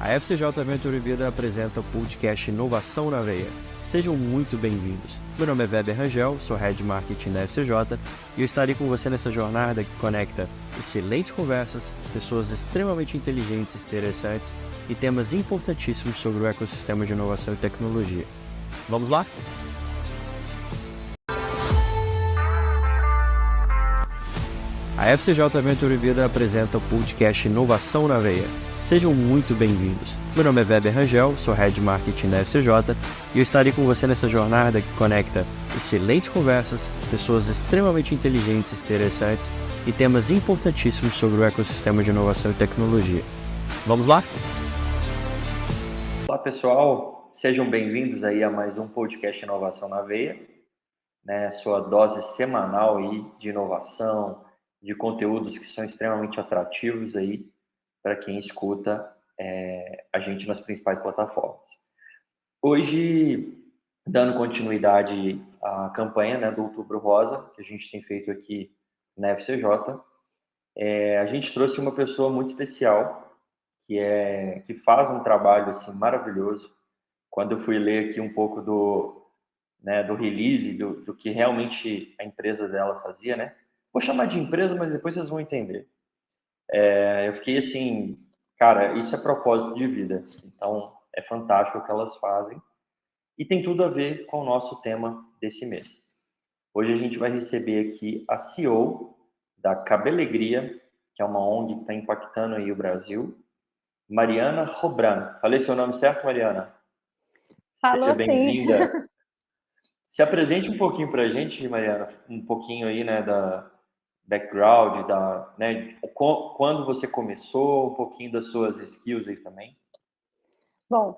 A FCJ Venture Vida apresenta o podcast Inovação na Veia. Sejam muito bem-vindos. Meu nome é Weber Rangel, sou Head de Marketing da FCJ e eu estarei com você nessa jornada que conecta excelentes conversas, pessoas extremamente inteligentes e interessantes e temas importantíssimos sobre o ecossistema de inovação e tecnologia. Vamos lá? A FCJ Venture Vida apresenta o podcast Inovação na Veia. Sejam muito bem-vindos. Meu nome é Weber Rangel, sou Head de Marketing da FCJ e eu estarei com você nessa jornada que conecta excelentes conversas, pessoas extremamente inteligentes e interessantes e temas importantíssimos sobre o ecossistema de inovação e tecnologia. Vamos lá? Olá pessoal, sejam bem-vindos aí a mais um podcast Inovação na Veia, né? Sua dose semanal aí de inovação, de conteúdos que são extremamente atrativos aí para quem escuta a gente nas principais plataformas. Hoje, dando continuidade à campanha, né, do Outubro Rosa, que a gente tem feito aqui na FCJ, a gente trouxe uma pessoa muito especial, que faz um trabalho assim, maravilhoso. Quando eu fui ler aqui um pouco do release, do que realmente a empresa dela fazia, né? Vou chamar de empresa, mas depois vocês vão entender. Eu fiquei assim, cara, isso é propósito de vida. Então, é fantástico o que elas fazem. E tem tudo a ver com o nosso tema desse mês. Hoje a gente vai receber aqui a CEO da Cabelegria, que é uma ONG que está impactando aí o Brasil, Mariana Robran. Falei seu nome certo, Mariana? Falou Seja sim. bem-vinda. Se apresente um pouquinho para a gente, Mariana, um pouquinho aí, né, da background, quando você começou, um pouquinho das suas skills aí também. Bom,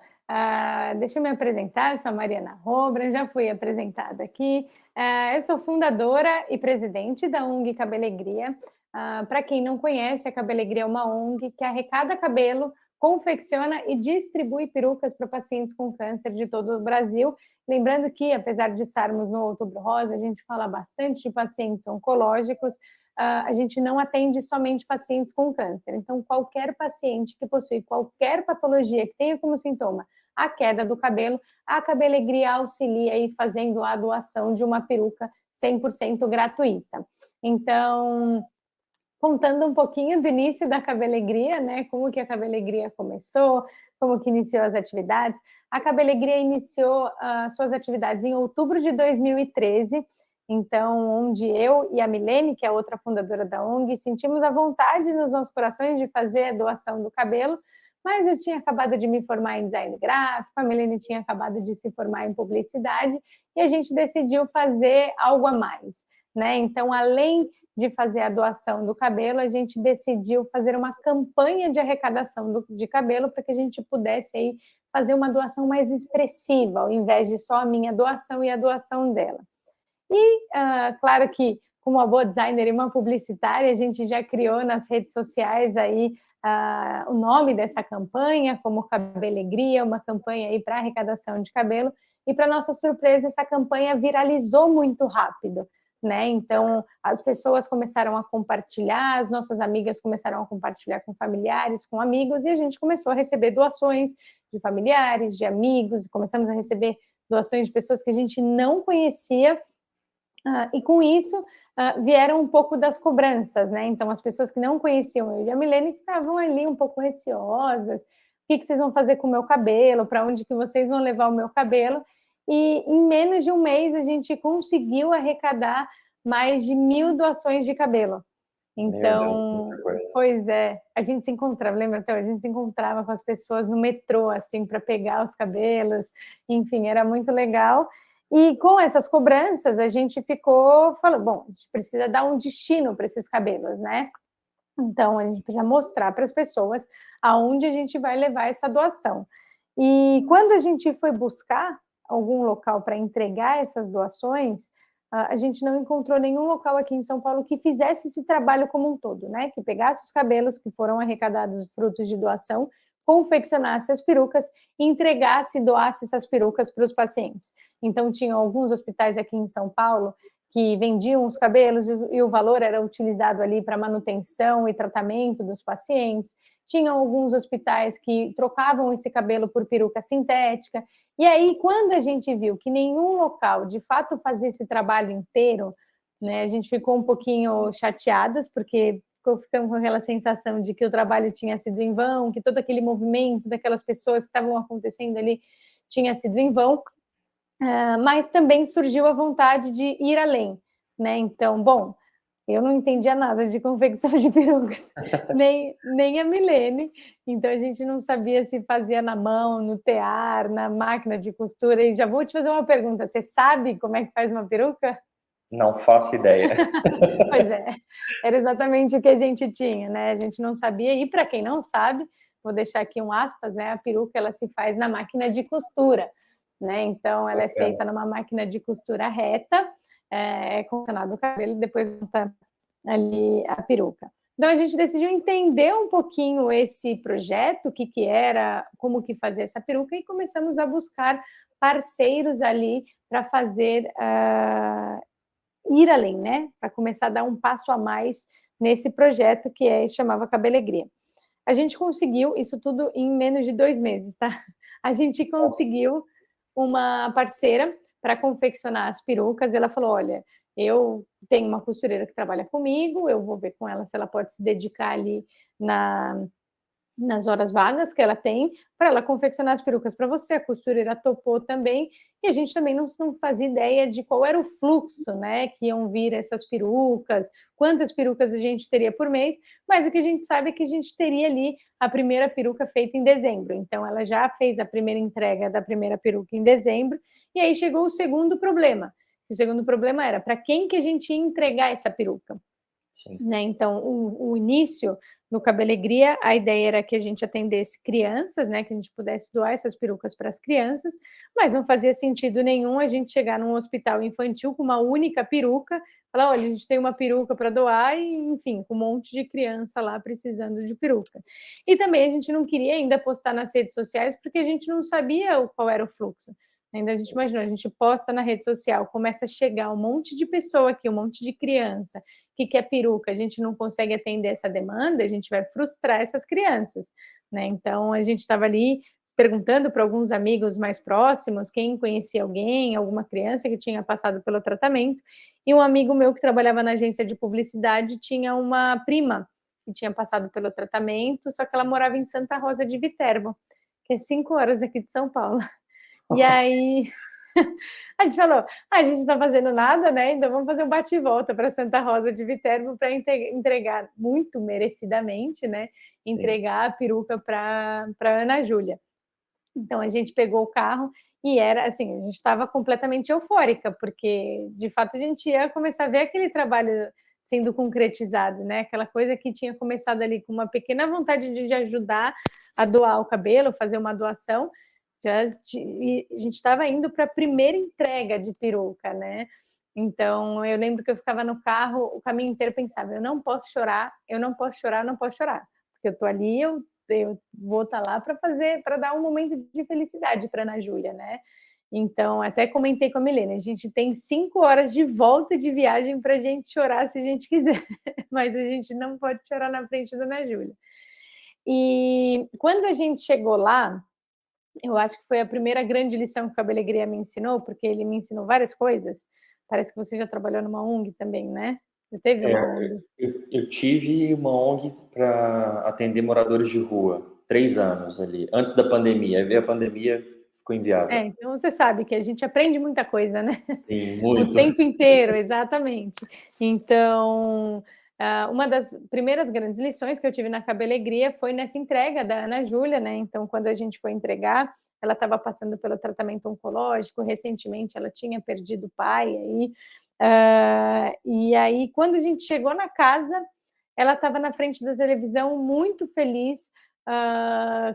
deixa eu me apresentar, eu sou a Mariana Robran, já fui apresentada aqui. Eu sou fundadora e presidente da ONG Cabelegria. Para quem não conhece, a Cabelegria é uma ONG que arrecada cabelo, confecciona e distribui perucas para pacientes com câncer de todo o Brasil. Lembrando que, apesar de estarmos no Outubro Rosa, a gente fala bastante de pacientes oncológicos, a gente não atende somente pacientes com câncer. Então, qualquer paciente que possui qualquer patologia que tenha como sintoma a queda do cabelo, a Cabelegria auxilia aí fazendo a doação de uma peruca 100% gratuita. Então, contando um pouquinho do início da Cabelegria, né? Como que a Cabelegria começou, como que iniciou as atividades. A Cabelegria iniciou suas atividades em outubro de 2013, então, onde eu e a Milene, que é a outra fundadora da ONG, sentimos a vontade nos nossos corações de fazer a doação do cabelo, mas eu tinha acabado de me formar em design gráfico, a Milene tinha acabado de se formar em publicidade, e a gente decidiu fazer algo a mais, né? Então, além de fazer a doação do cabelo, a gente decidiu fazer uma campanha de arrecadação de cabelo para que a gente pudesse aí fazer uma doação mais expressiva, ao invés de só a minha doação e a doação dela. E, claro que, como uma boa designer e uma publicitária, a gente já criou nas redes sociais aí o nome dessa campanha, como Cabelegria, uma campanha aí para arrecadação de cabelo, e para nossa surpresa, essa campanha viralizou muito rápido, né? Então, as pessoas começaram a compartilhar, as nossas amigas começaram a compartilhar com familiares, com amigos, e a gente começou a receber doações de familiares, de amigos, e começamos a receber doações de pessoas que a gente não conhecia, e com isso vieram um pouco das cobranças, né? Então, as pessoas que não conheciam eu e a Milene estavam ali um pouco receosas. O que vocês vão fazer com o meu cabelo? Para onde que vocês vão levar o meu cabelo? E em menos de um mês a gente conseguiu arrecadar mais de 1.000 doações de cabelo. Então, pois é, a gente se encontrava, lembra até? A gente se encontrava com as pessoas no metrô, assim, para pegar os cabelos. Enfim, era muito legal. E com essas cobranças, a gente ficou falando, bom, a gente precisa dar um destino para esses cabelos, né? Então, a gente precisa mostrar para as pessoas aonde a gente vai levar essa doação. E quando a gente foi buscar algum local para entregar essas doações, a gente não encontrou nenhum local aqui em São Paulo que fizesse esse trabalho como um todo, né? Que pegasse os cabelos que foram arrecadados frutos de doação, confeccionasse as perucas e entregasse, doasse essas perucas para os pacientes. Então, tinham alguns hospitais aqui em São Paulo que vendiam os cabelos e o valor era utilizado ali para manutenção e tratamento dos pacientes. Tinham alguns hospitais que trocavam esse cabelo por peruca sintética. E aí, quando a gente viu que nenhum local, de fato, fazia esse trabalho inteiro, né, a gente ficou um pouquinho chateadas, porque ficamos com aquela sensação de que o trabalho tinha sido em vão, que todo aquele movimento daquelas pessoas que estavam acontecendo ali tinha sido em vão. Mas também surgiu a vontade de ir além, né? Então, bom, eu não entendia nada de confecção de perucas, nem a Milene, então a gente não sabia se fazia na mão, no tear, na máquina de costura. E já vou te fazer uma pergunta: você sabe como é que faz uma peruca? Não faço ideia. Pois é, era exatamente o que a gente tinha, né? A gente não sabia, e para quem não sabe, vou deixar aqui um aspas, né? A peruca ela se faz na máquina de costura, né? Então ela é feita numa máquina de costura reta, é condicionado o cabelo e depois monta ali a peruca. Então a gente decidiu entender um pouquinho esse projeto, o que era, como que fazia essa peruca, e começamos a buscar parceiros ali para fazer ir além, né? Para começar a dar um passo a mais nesse projeto que chamava Cabelegria. A gente conseguiu isso tudo em menos de 2 meses, tá? A gente conseguiu uma parceira para confeccionar as perucas. Ela falou: olha, eu tenho uma costureira que trabalha comigo, eu vou ver com ela se ela pode se dedicar ali nas horas vagas que ela tem, para ela confeccionar as perucas para você. A costureira topou também, e a gente também não fazia ideia de qual era o fluxo, né, que iam vir essas perucas, quantas perucas a gente teria por mês, mas o que a gente sabe é que a gente teria ali a primeira peruca feita em dezembro. Então ela já fez a primeira entrega da primeira peruca em dezembro, e aí chegou o segundo problema. O segundo problema era para quem que a gente ia entregar essa peruca, né? Então o início no Cabelegria, a ideia era que a gente atendesse crianças, né, que a gente pudesse doar essas perucas para as crianças, mas não fazia sentido nenhum a gente chegar num hospital infantil com uma única peruca, falar: olha, a gente tem uma peruca para doar, e, enfim, com um monte de criança lá precisando de peruca. E também a gente não queria ainda postar nas redes sociais, porque a gente não sabia qual era o fluxo. Ainda a gente imaginou, a gente posta na rede social, começa a chegar um monte de pessoa aqui, um monte de criança que quer peruca, a gente não consegue atender essa demanda, a gente vai frustrar essas crianças, né? Então a gente estava ali perguntando para alguns amigos mais próximos, quem conhecia alguém, alguma criança que tinha passado pelo tratamento, e um amigo meu que trabalhava na agência de publicidade tinha uma prima que tinha passado pelo tratamento, só que ela morava em Santa Rosa de Viterbo, que é 5 horas daqui de São Paulo. E aí a gente falou: a gente não está fazendo nada, né? Então vamos fazer um bate e volta para Santa Rosa de Viterbo para entregar, muito merecidamente, né? Entregar a peruca para Ana Júlia. Então a gente pegou o carro e era assim, a gente estava completamente eufórica, porque de fato a gente ia começar a ver aquele trabalho sendo concretizado, né? Aquela coisa que tinha começado ali com uma pequena vontade de ajudar a doar o cabelo, fazer uma doação. A gente estava indo para a primeira entrega de peruca, né? Então eu lembro que eu ficava no carro o caminho inteiro, pensava: eu não posso chorar, eu não posso chorar, eu não posso chorar, porque eu estou ali, eu vou estar lá para dar um momento de felicidade para Ana Júlia, né? Então até comentei com a Milena: a gente tem 5 horas de volta de viagem para a gente chorar se a gente quiser, mas a gente não pode chorar na frente da Ana Júlia. E quando a gente chegou lá, eu acho que foi a primeira grande lição que o Cabelegria me ensinou, porque ele me ensinou várias coisas. Parece que você já trabalhou numa ONG também, né? Você teve uma ONG? Eu tive uma ONG para atender moradores de rua, 3 anos ali, antes da pandemia. Aí veio a pandemia, ficou inviável. Então você sabe que a gente aprende muita coisa, né? Sim, O muito. tempo inteiro, exatamente. Então, uma das primeiras grandes lições que eu tive na Cabelegria foi nessa entrega da Ana Júlia, né? Então, quando a gente foi entregar, ela estava passando pelo tratamento oncológico, recentemente ela tinha perdido o pai, e aí quando a gente chegou na casa, ela estava na frente da televisão muito feliz,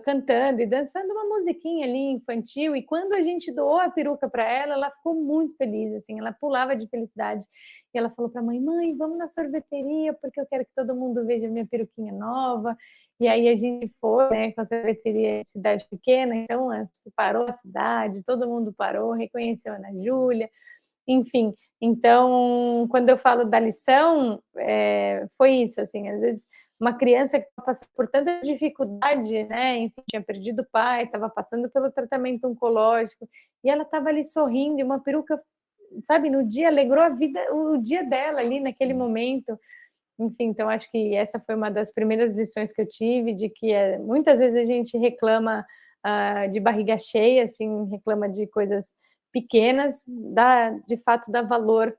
cantando e dançando uma musiquinha ali infantil, e quando a gente doou a peruca para ela, ela ficou muito feliz, assim, ela pulava de felicidade, e ela falou para a mãe: mãe, vamos na sorveteria, porque eu quero que todo mundo veja minha peruquinha nova. E aí a gente foi, né, com a sorveteria em cidade pequena, então parou a cidade, todo mundo parou, reconheceu a Ana Júlia, enfim, Então, quando eu falo da lição, foi isso, assim, às vezes uma criança que está passando por tanta dificuldade, né, enfim, tinha perdido o pai, estava passando pelo tratamento oncológico, e ela estava ali sorrindo, e uma peruca, sabe, no dia, alegrou a vida, o dia dela ali naquele momento. Enfim, então acho que essa foi uma das primeiras lições que eu tive, de que muitas vezes a gente reclama de barriga cheia, assim, reclama de coisas pequenas, de fato dá valor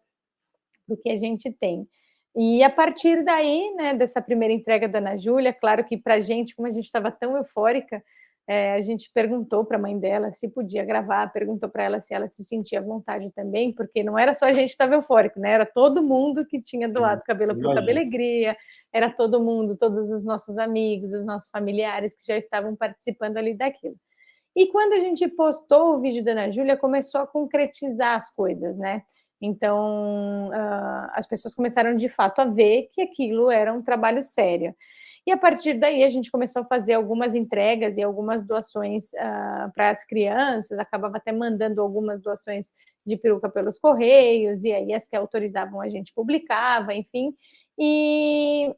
do que a gente tem. E a partir daí, né, dessa primeira entrega da Ana Júlia, claro que para a gente, como a gente estava tão eufórica, a gente perguntou para a mãe dela se podia gravar, perguntou para ela se ela se sentia à vontade também, porque não era só a gente que estava eufórico, né? Era todo mundo que tinha doado cabelo para o Cabelegria, era todo mundo, todos os nossos amigos, os nossos familiares que já estavam participando ali daquilo. E quando a gente postou o vídeo da Ana Júlia, começou a concretizar as coisas, né? Então, as pessoas começaram de fato a ver que aquilo era um trabalho sério. E a partir daí a gente começou a fazer algumas entregas e algumas doações para as crianças, acabava até mandando algumas doações de peruca pelos correios, e aí as que autorizavam a gente publicava, enfim. E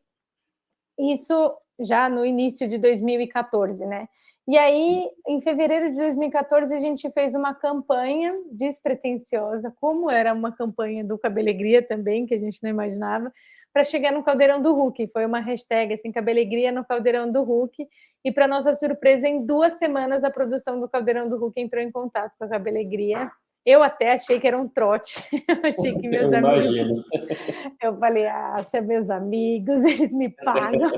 isso já no início de 2014, né? E aí, em fevereiro de 2014, a gente fez uma campanha despretensiosa, como era uma campanha do Cabelegria também, que a gente não imaginava, para chegar no Caldeirão do Hulk. Foi uma hashtag, assim, Cabelegria no Caldeirão do Hulk. E, para nossa surpresa, em 2 semanas, a produção do Caldeirão do Hulk entrou em contato com a Cabelegria. Eu até achei que era um trote. Eu achei que meus amigos... Imagino. Eu falei, se é meus amigos, eles me pagam.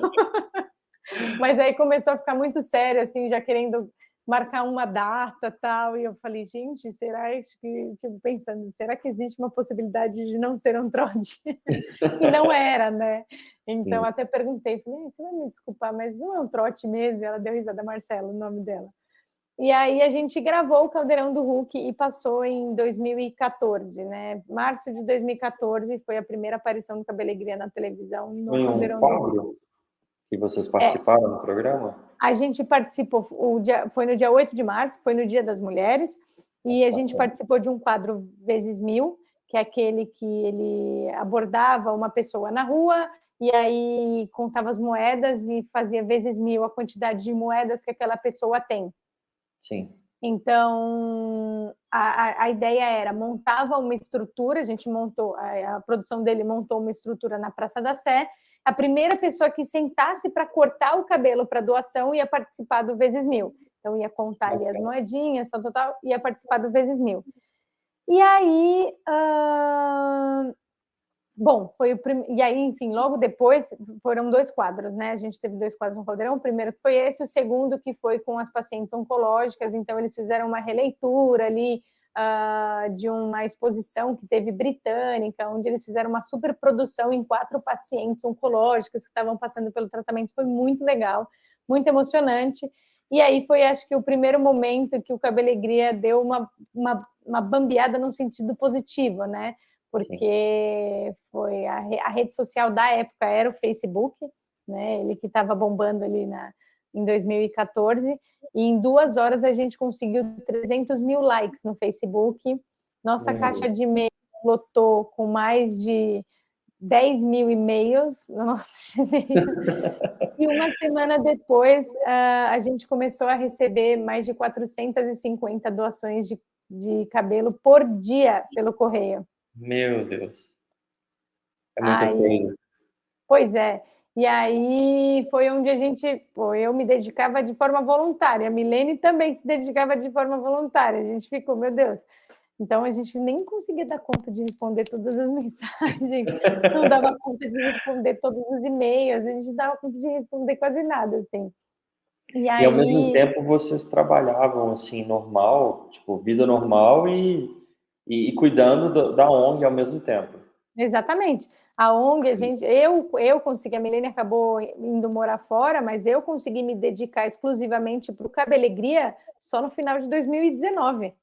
Mas aí começou a ficar muito sério, assim, já querendo marcar uma data, tal, e eu falei, gente, será que, tipo, pensando, será que existe uma possibilidade de não ser um trote? E não era, né? Então, até perguntei, falei, você vai me desculpar, mas não é um trote mesmo? E ela deu risada, Marcela, o nome dela. E aí a gente gravou o Caldeirão do Hulk e passou em 2014, né? Março de 2014 foi a primeira aparição do Cabelegria na televisão no Caldeirão do Hulk. Que vocês participaram do programa? A gente participou, foi no dia 8 de março, foi no Dia das Mulheres, e a gente participou de um quadro vezes 1000, que é aquele que ele abordava uma pessoa na rua, e aí contava as moedas e fazia vezes 1000 a quantidade de moedas que aquela pessoa tem. Sim. Então, a ideia era, montava uma estrutura, a gente montou, a produção dele montou uma estrutura na Praça da Sé, a primeira pessoa que sentasse para cortar o cabelo para doação ia participar do vezes 1000. Então, ia contar ali as moedinhas, tal, ia participar do vezes 1000. E aí... Bom, e aí, enfim, logo depois foram 2 quadros, né? A gente teve 2 quadros no Caldeirão, o primeiro que foi esse, o segundo que foi com as pacientes oncológicas, então eles fizeram uma releitura ali de uma exposição que teve britânica, onde eles fizeram uma superprodução em 4 pacientes oncológicas que estavam passando pelo tratamento, foi muito legal, muito emocionante. E aí foi, acho que, o primeiro momento que o Cabelegria deu uma bambeada no sentido positivo, né? Porque foi a rede social da época era o Facebook, né? Ele que estava bombando ali em 2014, e em 2 horas a gente conseguiu 300 mil likes no Facebook, nossa caixa de e-mail lotou com mais de 10 mil e-mails no nosso e-mail, e uma semana depois a gente começou a receber mais de 450 doações de cabelo por dia pelo correio. Meu Deus. É muita coisa. Pois é. E aí foi onde eu me dedicava de forma voluntária, a Milene também se dedicava de forma voluntária, a gente ficou, meu Deus. Então a gente nem conseguia dar conta de responder todas as mensagens, não dava conta de responder todos os e-mails, a gente não dava conta de responder quase nada, assim. E ao mesmo tempo vocês trabalhavam assim, normal, tipo, vida normal e cuidando da ONG ao mesmo tempo. Exatamente. A ONG, eu consegui, a Milene acabou indo morar fora, mas eu consegui me dedicar exclusivamente para o Cabelegria só no final de 2019.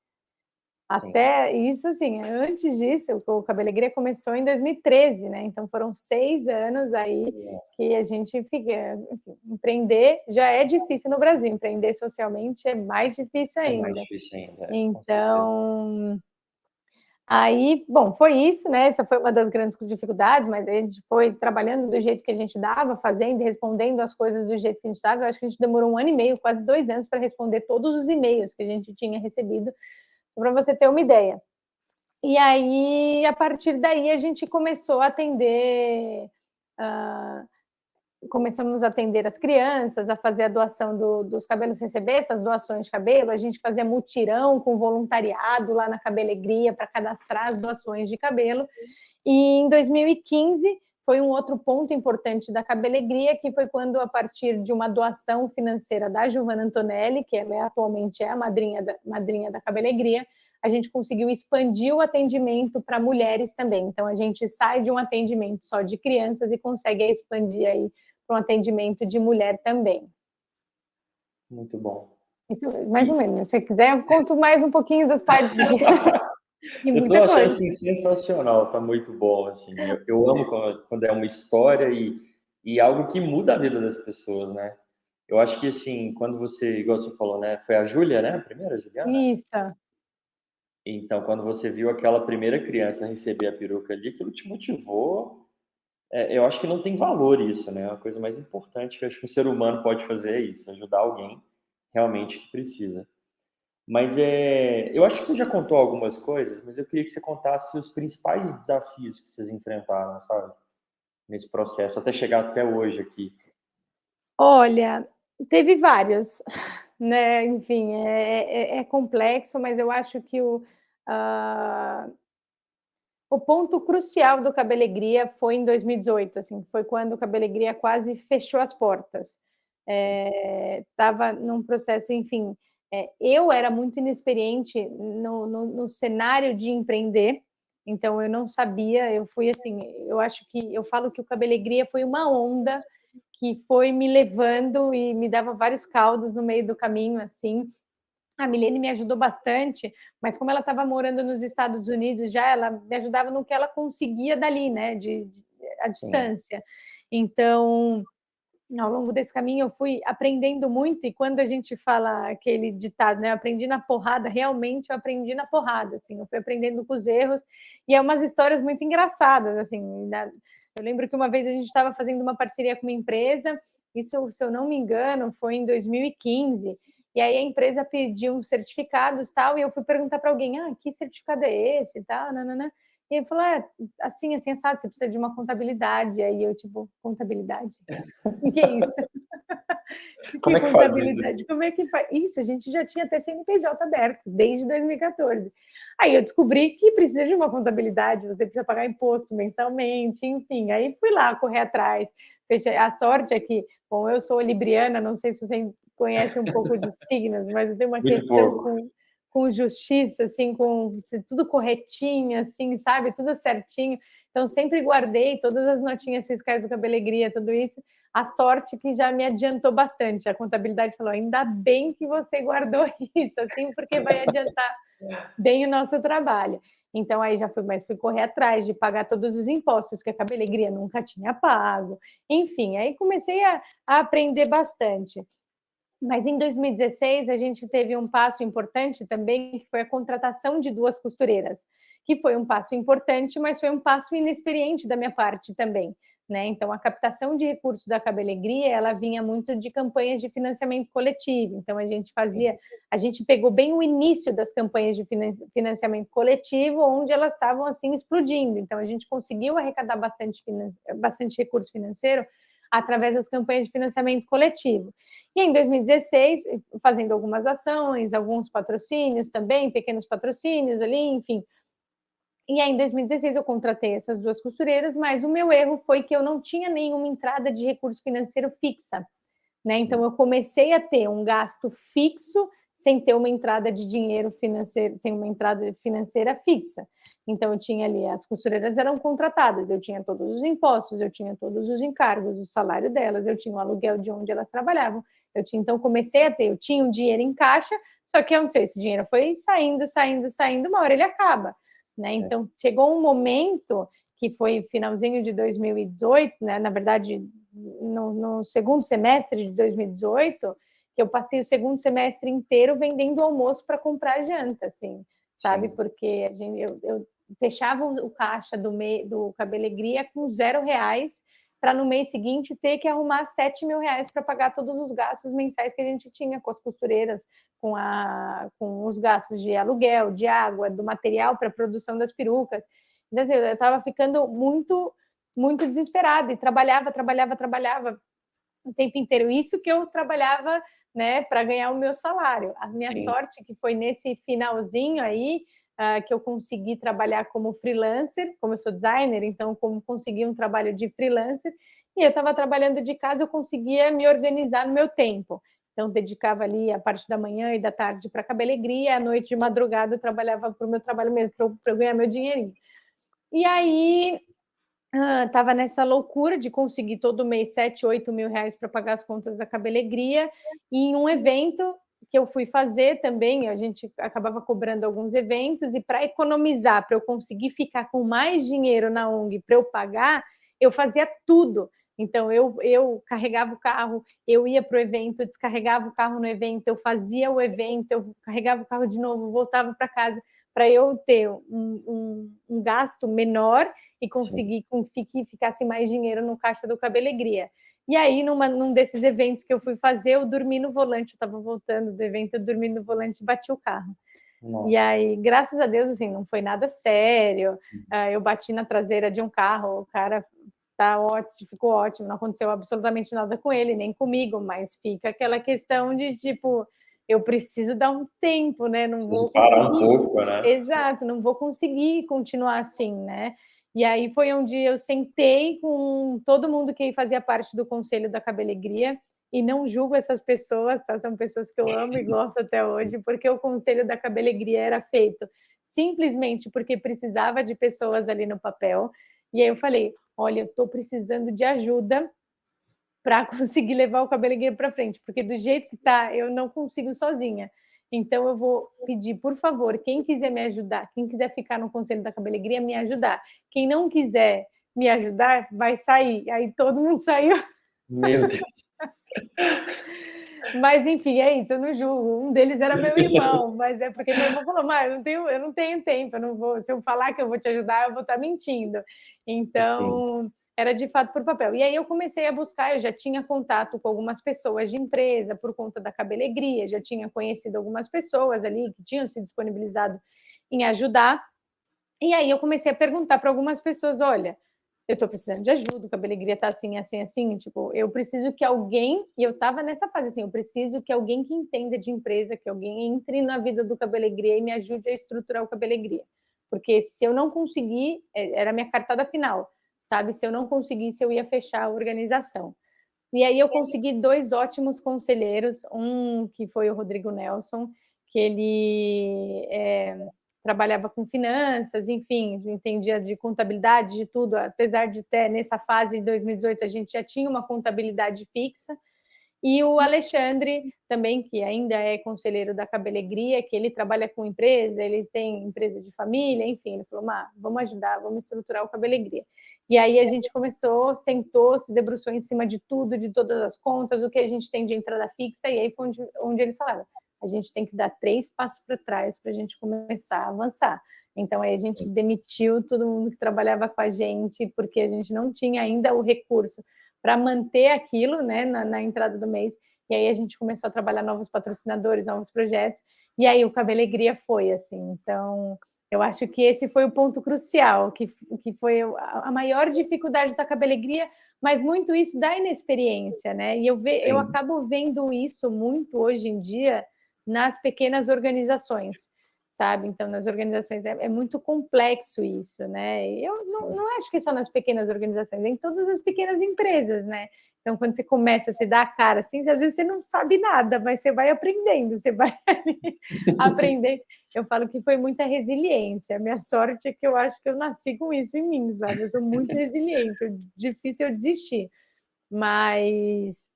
Até isso, assim, antes disso, o Cabelegria começou em 2013, né? Então foram 6 anos aí que a gente fica... Enfim, empreender já é difícil no Brasil, empreender socialmente é mais difícil ainda. É mais difícil ainda. Então... Aí, bom, foi isso, né? Essa foi uma das grandes dificuldades, mas a gente foi trabalhando do jeito que a gente dava, fazendo e respondendo as coisas do jeito que a gente dava. Eu acho que a gente demorou 1 ano e meio, quase 2 anos, para responder todos os e-mails que a gente tinha recebido, para você ter uma ideia. E aí, a partir daí, a gente começou a atender... começamos a atender as crianças, a fazer a doação dos cabelos, receber essas doações de cabelo, a gente fazia mutirão com voluntariado lá na Cabelegria para cadastrar as doações de cabelo. E em 2015 foi um outro ponto importante da Cabelegria, que foi quando, a partir de uma doação financeira da Giovanna Antonelli, que ela atualmente é a madrinha da Cabelegria, a gente conseguiu expandir o atendimento para mulheres também. Então, a gente sai de um atendimento só de crianças e consegue expandir aí para um atendimento de mulher também. Muito bom. Isso, mais ou menos. Se você quiser, eu conto mais um pouquinho das partes. Eu estou achando assim, sensacional, tá muito bom. Assim. Eu amo quando é uma história e algo que muda a vida das pessoas, né? Eu acho que, assim, quando você, igual você falou, né? Foi a Júlia, né? A primeira, Juliana? Isso. Então, quando você viu aquela primeira criança receber a peruca ali, aquilo te motivou. Eu acho que não tem valor isso, né? A coisa mais importante que eu acho que um ser humano pode fazer é isso, ajudar alguém realmente que precisa. Mas eu acho que você já contou algumas coisas, mas eu queria que você contasse os principais desafios que vocês enfrentaram, sabe? Nesse processo, até chegar até hoje aqui. Olha, teve vários, né? Enfim, é complexo, mas eu acho que o ponto crucial do Cabelegria foi em 2018, assim, foi quando o Cabelegria quase fechou as portas. Estava num processo, enfim, eu era muito inexperiente no cenário de empreender, então eu não sabia, eu fui assim, eu falo que o Cabelegria foi uma onda que foi me levando e me dava vários caldos no meio do caminho, assim. A Milene me ajudou bastante, mas como ela estava morando nos Estados Unidos já, ela me ajudava no que ela conseguia dali, né, a distância. Então, ao longo desse caminho eu fui aprendendo muito, e quando a gente fala aquele ditado, né, eu aprendi na porrada, realmente eu aprendi na porrada, assim, eu fui aprendendo com os erros, e é umas histórias muito engraçadas, assim, eu lembro que uma vez a gente estava fazendo uma parceria com uma empresa, isso, se eu não me engano, foi em 2015, e aí a empresa pediu uns certificados e tal, e eu fui perguntar para alguém, que certificado é esse e tal, nanana. E ele falou, assim, assado, você precisa de uma contabilidade. Aí eu, tipo, contabilidade? O que é isso? Como é que faz isso? Como é que faz? Isso, a gente já tinha até CNPJ aberto, desde 2014. Aí eu descobri que precisa de uma contabilidade, você precisa pagar imposto mensalmente, enfim. Aí fui lá correr atrás. A sorte é que, bom, eu sou libriana, não sei se você conhece um pouco de signos, mas eu tenho uma Muito questão pouco. com justiça, assim, com tudo corretinho, assim, sabe? Tudo certinho. Então, sempre guardei todas as notinhas fiscais do Cabelegria, tudo isso. A sorte que já me adiantou bastante. A contabilidade falou, ainda bem que você guardou isso, assim, porque vai adiantar bem o nosso trabalho. Então, aí já fui correr atrás de pagar todos os impostos que a Cabelegria nunca tinha pago. Enfim, aí comecei a aprender bastante. Mas em 2016 a gente teve um passo importante também, que foi a contratação de 2 costureiras, que foi um passo importante, mas foi um passo inexperiente da minha parte também, né? Então a captação de recursos da Cabelegria, ela vinha muito de campanhas de financiamento coletivo. Então a gente pegou bem o início das campanhas de financiamento coletivo, onde elas estavam assim explodindo. Então a gente conseguiu arrecadar bastante recurso financeiro através das campanhas de financiamento coletivo. E em 2016, fazendo algumas ações, alguns patrocínios também, pequenos patrocínios ali, enfim. E aí, em 2016, eu contratei essas 2 costureiras, mas o meu erro foi que eu não tinha nenhuma entrada de recurso financeiro fixa, né? Então, eu comecei a ter um gasto fixo sem ter uma entrada de dinheiro financeiro, sem uma entrada financeira fixa. Então, eu tinha ali, as costureiras eram contratadas, eu tinha todos os impostos, eu tinha todos os encargos, o salário delas, eu tinha o aluguel de onde elas trabalhavam, então comecei a ter, eu tinha um dinheiro em caixa, só que eu não sei, esse dinheiro foi saindo, uma hora ele acaba, né? Então, chegou um momento que foi finalzinho de 2018, né? Na verdade, no segundo semestre de 2018, que eu passei o segundo semestre inteiro vendendo almoço para comprar janta, assim, sabe? Porque fechava o caixa do Cabelegria com R$0, para no mês seguinte ter que arrumar R$7.000 para pagar todos os gastos mensais que a gente tinha com as costureiras, com os gastos de aluguel, de água, do material para a produção das perucas. Então, assim, eu estava ficando muito, muito desesperada e trabalhava o tempo inteiro. Isso que eu trabalhava, né, para ganhar o meu salário. A minha sorte que foi nesse finalzinho aí, que eu consegui trabalhar como freelancer, como eu sou designer, então como consegui um trabalho de freelancer, e eu estava trabalhando de casa, eu conseguia me organizar no meu tempo. Então, dedicava ali a parte da manhã e da tarde para a Cabelegria, à noite de madrugada eu trabalhava para o meu trabalho mesmo, para eu ganhar meu dinheirinho. E aí, estava nessa loucura de conseguir todo mês R$7.000, R$8.000 para pagar as contas da Cabelegria, e em um evento que eu fui fazer também, a gente acabava cobrando alguns eventos, e para economizar, para eu conseguir ficar com mais dinheiro na ONG para eu pagar, eu fazia tudo. Então, eu carregava o carro, eu ia para o evento, descarregava o carro no evento, eu fazia o evento, eu carregava o carro de novo, voltava para casa, para eu ter um gasto menor e conseguir que ficasse mais dinheiro no caixa do Cabelegria. E aí, num desses eventos que eu fui fazer, eu dormi no volante, eu estava voltando do evento, eu dormi no volante e bati o carro. Nossa. E aí, graças a Deus, assim, não foi nada sério, eu bati na traseira de um carro, o cara tá ótimo, ficou ótimo, não aconteceu absolutamente nada com ele, nem comigo, mas fica aquela questão de, tipo, eu preciso dar um tempo, né? Não vou parar um pouco, né? Exato, não vou conseguir continuar assim, né? E aí foi onde eu sentei com todo mundo que fazia parte do Conselho da Cabelegria, e não julgo essas pessoas, tá? São pessoas que eu amo e gosto até hoje, porque o Conselho da Cabelegria era feito simplesmente porque precisava de pessoas ali no papel. E aí eu falei, olha, eu estou precisando de ajuda para conseguir levar o Cabelegria para frente, porque do jeito que está, eu não consigo sozinha. Então, eu vou pedir, por favor, quem quiser me ajudar, quem quiser ficar no Conselho da Cabelegria, me ajudar. Quem não quiser me ajudar, vai sair. Aí todo mundo saiu. Meu Deus. Mas, enfim, é isso, eu não julgo. Um deles era meu irmão, mas é porque meu irmão falou, mas eu não tenho tempo, eu não vou, se eu falar que eu vou te ajudar, eu vou estar mentindo. Então, era de fato por papel. E aí eu comecei a buscar, eu já tinha contato com algumas pessoas de empresa por conta da Cabelegria, já tinha conhecido algumas pessoas ali que tinham se disponibilizado em ajudar. E aí eu comecei a perguntar para algumas pessoas, olha, eu estou precisando de ajuda, o Cabelegria está assim, assim, assim, tipo, eu preciso que alguém, e eu estava nessa fase assim, eu preciso que alguém que entenda de empresa, que alguém entre na vida do Cabelegria e me ajude a estruturar o Cabelegria. Porque se eu não conseguir, era a minha cartada final, sabe? Se eu não conseguisse, eu ia fechar a organização. E aí eu consegui 2 ótimos conselheiros, um que foi o Rodrigo Nelson, que ele trabalhava com finanças, enfim, entendia de contabilidade, de tudo, apesar de ter, nessa fase de 2018, a gente já tinha uma contabilidade fixa, e o Alexandre também, que ainda é conselheiro da Cabelegria, que ele trabalha com empresa, ele tem empresa de família, enfim, ele falou, vamos ajudar, vamos estruturar o Cabelegria. E aí a gente começou, sentou, se debruçou em cima de tudo, de todas as contas, o que a gente tem de entrada fixa, e aí foi onde eles falaram, a gente tem que dar 3 passos para trás para a gente começar a avançar. Então, aí a gente demitiu todo mundo que trabalhava com a gente, porque a gente não tinha ainda o recurso para manter aquilo, né, na entrada do mês. E aí a gente começou a trabalhar novos patrocinadores, novos projetos, e aí o Cabelegria foi, assim. Então, eu acho que esse foi o ponto crucial, que foi a maior dificuldade da Cabelegria, mas muito isso da inexperiência, né? E eu acabo vendo isso muito hoje em dia nas pequenas organizações, sabe? Então, nas organizações é muito complexo isso, né? Eu não acho que só nas pequenas organizações, é em todas as pequenas empresas, né? Então, quando você começa a se dar a cara, assim, às vezes você não sabe nada, mas você vai aprendendo, você vai aprender. Eu falo que foi muita resiliência. A minha sorte é que eu acho que eu nasci com isso em mim, sabe? Eu sou muito resiliente, é difícil eu desistir. Mas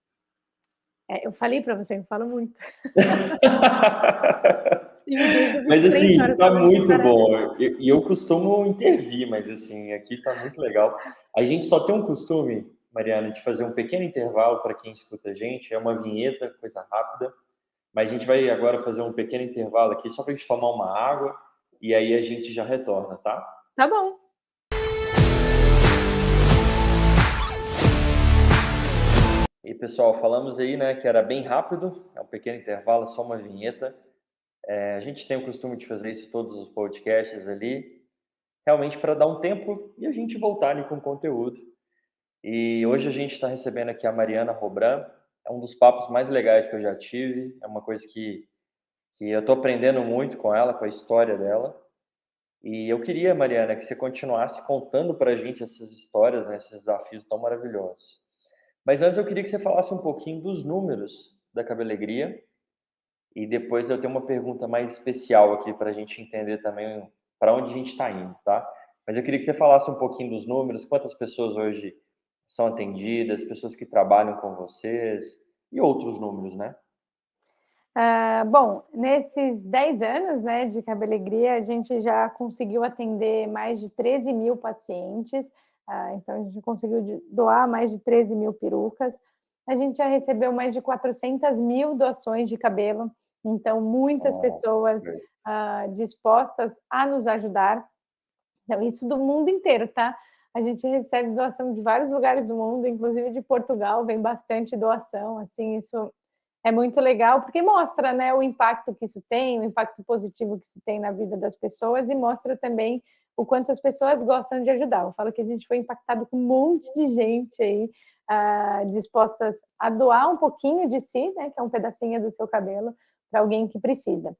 eu falei para você, eu falo muito. Mas assim, tá muito bom. E eu costumo intervir, mas assim, aqui tá muito legal. A gente só tem um costume, Mariana, de fazer um pequeno intervalo para quem escuta a gente. É uma vinheta, coisa rápida. Mas a gente vai agora fazer um pequeno intervalo aqui só para a gente tomar uma água e aí a gente já retorna, tá? Tá bom. E pessoal, falamos aí, né, que era bem rápido, é um pequeno intervalo, só uma vinheta. A gente tem o costume de fazer isso em todos os podcasts ali, realmente para dar um tempo e a gente voltar ali com conteúdo. E hoje a gente está recebendo aqui a Mariana Robran, é um dos papos mais legais que eu já tive, é uma coisa que eu estou aprendendo muito com ela, com a história dela. E eu queria, Mariana, que você continuasse contando para a gente essas histórias, né, esses desafios tão maravilhosos. Mas antes eu queria que você falasse um pouquinho dos números da Cabelegria e depois eu tenho uma pergunta mais especial aqui para a gente entender também para onde a gente está indo, tá? Mas eu queria que você falasse um pouquinho dos números, quantas pessoas hoje são atendidas, pessoas que trabalham com vocês e outros números, né? Bom, nesses 10 anos, né, de Cabelegria, a gente já conseguiu atender mais de 13 mil pacientes, então a gente conseguiu doar mais de 13 mil perucas. A gente já recebeu mais de 400 mil doações de cabelo, então muitas pessoas dispostas a nos ajudar. Então, isso do mundo inteiro, tá? A gente recebe doação de vários lugares do mundo, inclusive de Portugal, vem bastante doação, assim, isso é muito legal, porque mostra, né, o impacto que isso tem, o impacto positivo que isso tem na vida das pessoas e mostra também o quanto as pessoas gostam de ajudar. Eu falo que a gente foi impactado com um monte de gente aí dispostas a doar um pouquinho de si, né, que é um pedacinho do seu cabelo, para alguém que precisa.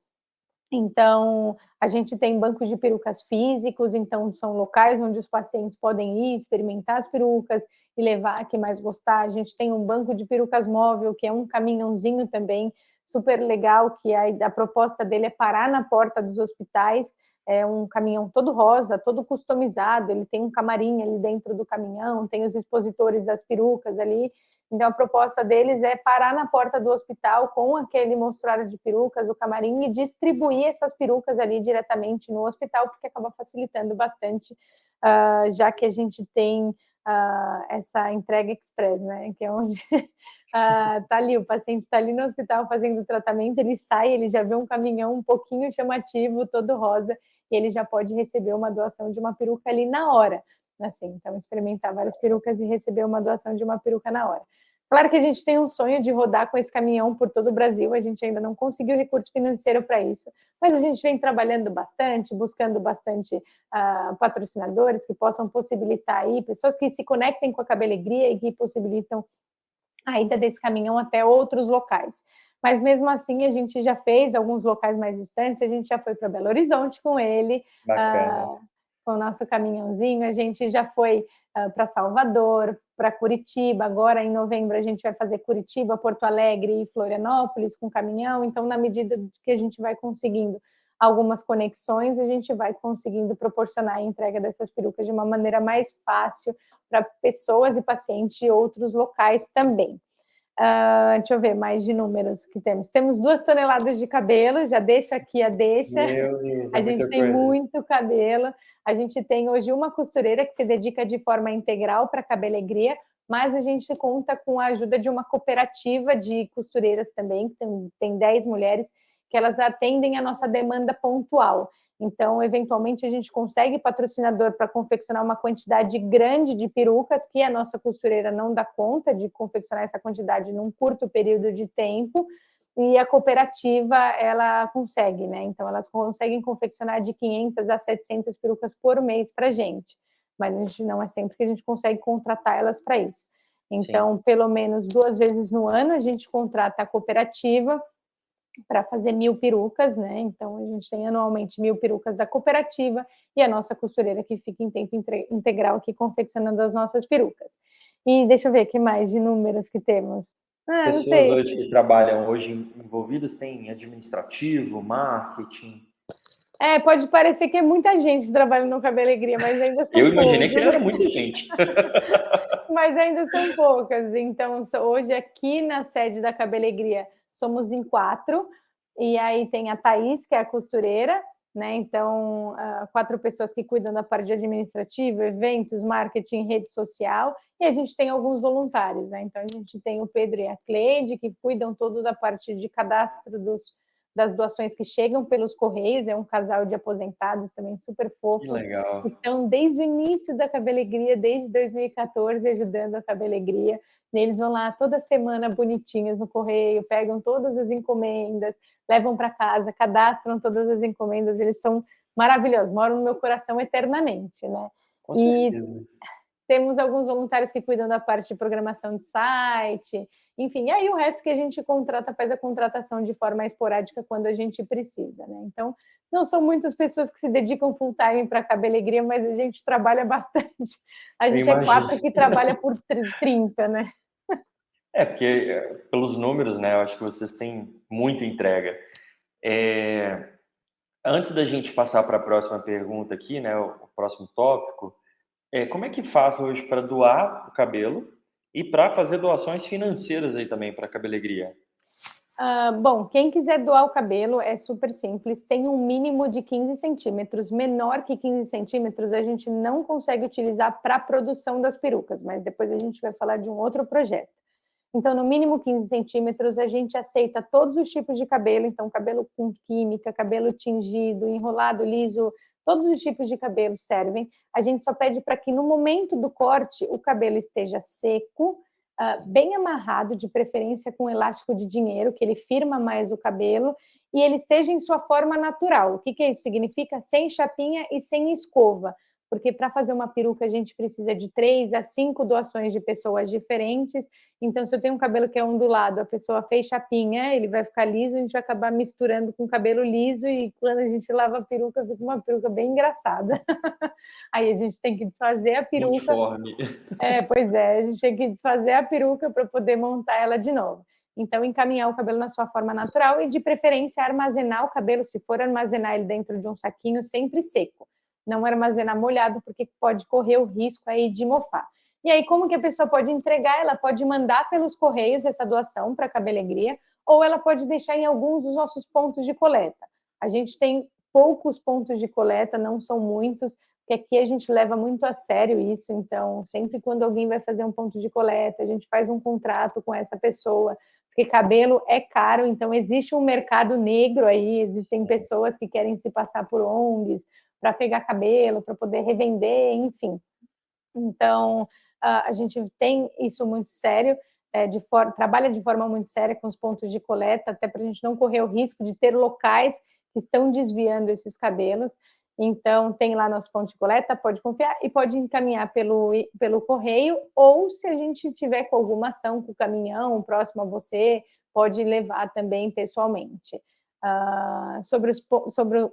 Então, a gente tem bancos de perucas físicos, então são locais onde os pacientes podem ir experimentar as perucas e levar a que mais gostar. A gente tem um banco de perucas móvel, que é um caminhãozinho também super legal, que a proposta dele é parar na porta dos hospitais, é um caminhão todo rosa, todo customizado, ele tem um camarim ali dentro do caminhão, tem os expositores das perucas ali. Então, a proposta deles é parar na porta do hospital com aquele mostruário de perucas, o camarim, e distribuir essas perucas ali diretamente no hospital, porque acaba facilitando bastante, já que a gente tem essa entrega express, né? Que é onde tá ali, o paciente está ali no hospital fazendo o tratamento, ele sai, ele já vê um caminhão um pouquinho chamativo, todo rosa, e ele já pode receber uma doação de uma peruca ali na hora. Assim, então, experimentar várias perucas e receber uma doação de uma peruca na hora. Claro que a gente tem um sonho de rodar com esse caminhão por todo o Brasil, a gente ainda não conseguiu recurso financeiro para isso, mas a gente vem trabalhando bastante, buscando bastante patrocinadores que possam possibilitar aí, pessoas que se conectem com a Cabelegria e que possibilitam a ida desse caminhão até outros locais. Mas mesmo assim, a gente já fez alguns locais mais distantes, a gente já foi para Belo Horizonte com ele, com o nosso caminhãozinho, a gente já foi para Salvador, para Curitiba, agora em novembro a gente vai fazer Curitiba, Porto Alegre e Florianópolis com caminhão, então na medida que a gente vai conseguindo algumas conexões, a gente vai conseguindo proporcionar a entrega dessas perucas de uma maneira mais fácil para pessoas e pacientes de outros locais também. Deixa eu ver mais de números que temos. Temos 2 toneladas de cabelo, já deixo aqui a deixa. Meu Deus, a gente tem muito cabelo. A gente tem hoje uma costureira que se dedica de forma integral para a Cabelegria, mas a gente conta com a ajuda de uma cooperativa de costureiras também, que tem 10 mulheres, que elas atendem a nossa demanda pontual. Então, eventualmente, a gente consegue patrocinador para confeccionar uma quantidade grande de perucas que a nossa costureira não dá conta de confeccionar essa quantidade num curto período de tempo, e a cooperativa, ela consegue, né? Então, elas conseguem confeccionar de 500 a 700 perucas por mês para a gente, mas a gente não é sempre que a gente consegue contratar elas para isso. Então, pelo menos 2 vezes no ano, a gente contrata a cooperativa para fazer 1.000 perucas, né? Então, a gente tem anualmente 1.000 perucas da cooperativa e a nossa costureira que fica em tempo integral aqui confeccionando as nossas perucas. E deixa eu ver o que mais de números que temos. Pessoas não sei. hoje que trabalham hoje envolvidas têm administrativo, marketing. Pode parecer que é muita gente trabalhando no Cabelegria, mas ainda são Eu imaginei poucos. que era muita gente. Mas ainda são poucas. Então, hoje aqui na sede da Cabelegria somos em 4, e aí tem a Thaís, que é a costureira, né? Então, 4 pessoas que cuidam da parte administrativa, eventos, marketing, rede social, e a gente tem alguns voluntários, né? Então, a gente tem o Pedro e a Cleide, que cuidam todo da parte de cadastro das doações que chegam pelos Correios, é um casal de aposentados também super fofos. Que legal. Então, desde o início da Cabelegria, desde 2014, ajudando a Cabelegria, eles vão lá toda semana bonitinhos no correio, pegam todas as encomendas, levam para casa, cadastram todas as encomendas, eles são maravilhosos, moram no meu coração eternamente, né? Com E certeza. temos alguns voluntários que cuidam da parte de programação de site, enfim, e aí o resto que a gente contrata, faz a contratação de forma esporádica quando a gente precisa, né? Então, não são muitas pessoas que se dedicam full time para a Cabelegria, mas a gente trabalha bastante. A gente é 4 que trabalha por 30, né? Porque pelos números, né, eu acho que vocês têm muita entrega. Antes da gente passar para a próxima pergunta aqui, né, o próximo tópico, como é que faz hoje para doar o cabelo e para fazer doações financeiras aí também para a Cabelegria? Bom, quem quiser doar o cabelo é super simples, tem um mínimo de 15 centímetros. Menor que 15 centímetros a gente não consegue utilizar para a produção das perucas, mas depois a gente vai falar de um outro projeto. Então, no mínimo 15 centímetros, a gente aceita todos os tipos de cabelo, então cabelo com química, cabelo tingido, enrolado, liso, todos os tipos de cabelo servem. A gente só pede para que no momento do corte o cabelo esteja seco, bem amarrado, de preferência com elástico de dinheiro, que ele firma mais o cabelo, e ele esteja em sua forma natural. O que isso significa? Sem chapinha e sem escova, porque para fazer uma peruca a gente precisa de 3 a 5 doações de pessoas diferentes. Então, se eu tenho um cabelo que é ondulado, a pessoa fez chapinha, ele vai ficar liso, a gente vai acabar misturando com cabelo liso, e quando a gente lava a peruca, fica uma peruca bem engraçada. Aí a gente tem que desfazer a peruca. Multiforme. Pois é, a gente tem que desfazer a peruca para poder montar ela de novo. Então, encaminhar o cabelo na sua forma natural e, de preferência, armazenar o cabelo, se for armazenar ele dentro de um saquinho, sempre seco. Não armazenar molhado, porque pode correr o risco aí de mofar. E aí, como que a pessoa pode entregar? Ela pode mandar pelos Correios essa doação para a Cabelegria, ou ela pode deixar em alguns dos nossos pontos de coleta. A gente tem poucos pontos de coleta, não são muitos, porque aqui a gente leva muito a sério isso, então, sempre quando alguém vai fazer um ponto de coleta, a gente faz um contrato com essa pessoa, porque cabelo é caro, então existe um mercado negro aí, existem pessoas que querem se passar por ONGs, para pegar cabelo, para poder revender, enfim. Então, a gente tem isso muito sério, trabalha de forma muito séria com os pontos de coleta, até para a gente não correr o risco de ter locais que estão desviando esses cabelos. Então, tem lá nosso ponto de coleta, pode confiar e pode encaminhar pelo correio, ou se a gente tiver com alguma ação com o caminhão próximo a você, pode levar também pessoalmente. Sobre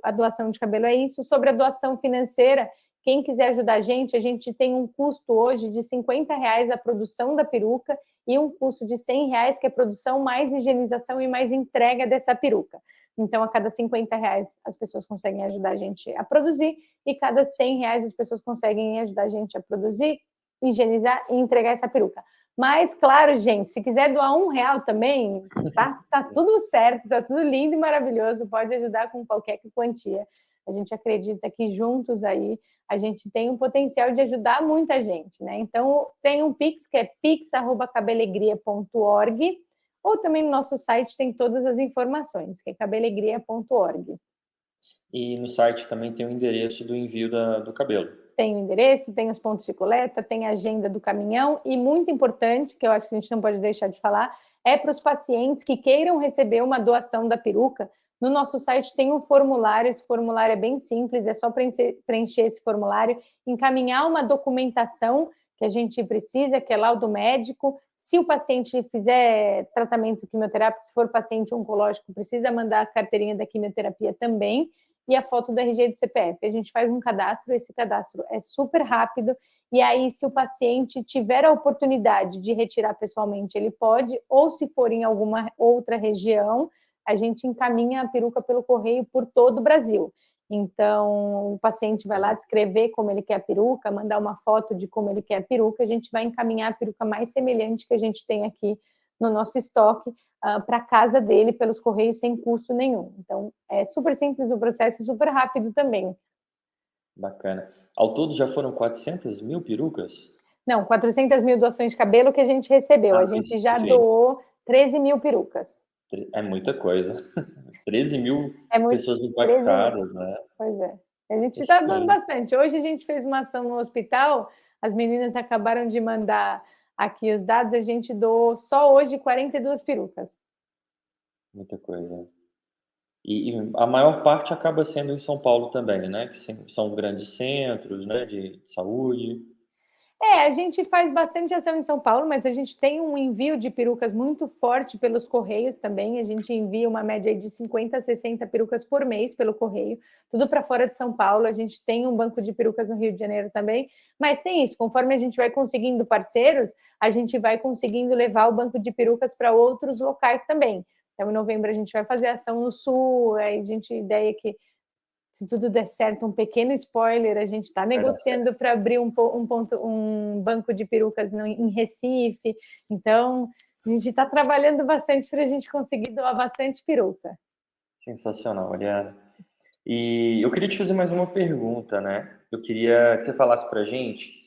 a doação de cabelo é isso. Sobre a doação financeira, quem quiser ajudar a gente tem um custo hoje de R$50 a produção da peruca e um custo de R$100, que é produção mais higienização e mais entrega dessa peruca. Então, a cada R$50 as pessoas conseguem ajudar a gente a produzir, e cada R$100 as pessoas conseguem ajudar a gente a produzir, higienizar e entregar essa peruca. Mas, claro, gente, se quiser doar R$1 também, tá tudo certo, tá tudo lindo e maravilhoso, pode ajudar com qualquer quantia. A gente acredita que juntos aí a gente tem um potencial de ajudar muita gente, né? Então, tem um Pix, que é pix@cabelegria.org, ou também no nosso site tem todas as informações, que é cabelegria.org. E no site também tem o endereço do envio do cabelo. Tem o endereço, tem os pontos de coleta, tem a agenda do caminhão, e muito importante, que eu acho que a gente não pode deixar de falar, é para os pacientes que queiram receber uma doação da peruca. No nosso site tem um formulário, esse formulário é bem simples, é só preencher esse formulário, encaminhar uma documentação que a gente precisa, que é laudo médico. Se o paciente fizer tratamento quimioterápico, se for paciente oncológico, precisa mandar a carteirinha da quimioterapia também, e a foto do RG do CPF. A gente faz um cadastro, esse cadastro é super rápido, e aí, se o paciente tiver a oportunidade de retirar pessoalmente, ele pode, ou se for em alguma outra região, a gente encaminha a peruca pelo correio por todo o Brasil. Então, o paciente vai lá descrever como ele quer a peruca, mandar uma foto de como ele quer a peruca, a gente vai encaminhar a peruca mais semelhante que a gente tem aqui no nosso estoque para a casa dele pelos correios sem custo nenhum. Então, é super simples o processo e super rápido também. Bacana. Ao todo já foram 400 mil perucas? Não, 400 mil doações de cabelo que a gente recebeu. A gente já doou 13 mil perucas. É muita coisa. 13 mil É muito, pessoas 13 mil. impactadas, né? Pois é. A gente Poxa, está dando bastante. Hoje a gente fez uma ação no hospital, as meninas acabaram de mandar aqui os dados, a gente doou só hoje 42 perucas. muita coisa. E a maior parte acaba sendo em São Paulo também, né? Que são grandes centros, né? De saúde. A gente faz bastante ação em São Paulo, mas a gente tem um envio de perucas muito forte pelos correios também. A gente envia uma média aí de 50 a 60 perucas por mês pelo correio, tudo para fora de São Paulo. A gente tem um banco de perucas no Rio de Janeiro também, mas tem isso, conforme a gente vai conseguindo parceiros, a gente vai conseguindo levar o banco de perucas para outros locais também. Então, em novembro, a gente vai fazer ação no Sul, aí a gente, ideia é que, se tudo der certo, um pequeno spoiler, a gente está negociando para abrir um banco de perucas em Recife. Então, a gente está trabalhando bastante para a gente conseguir doar bastante peruca. Sensacional, Mariana. E eu queria te fazer mais uma pergunta, né? Eu queria que você falasse para a gente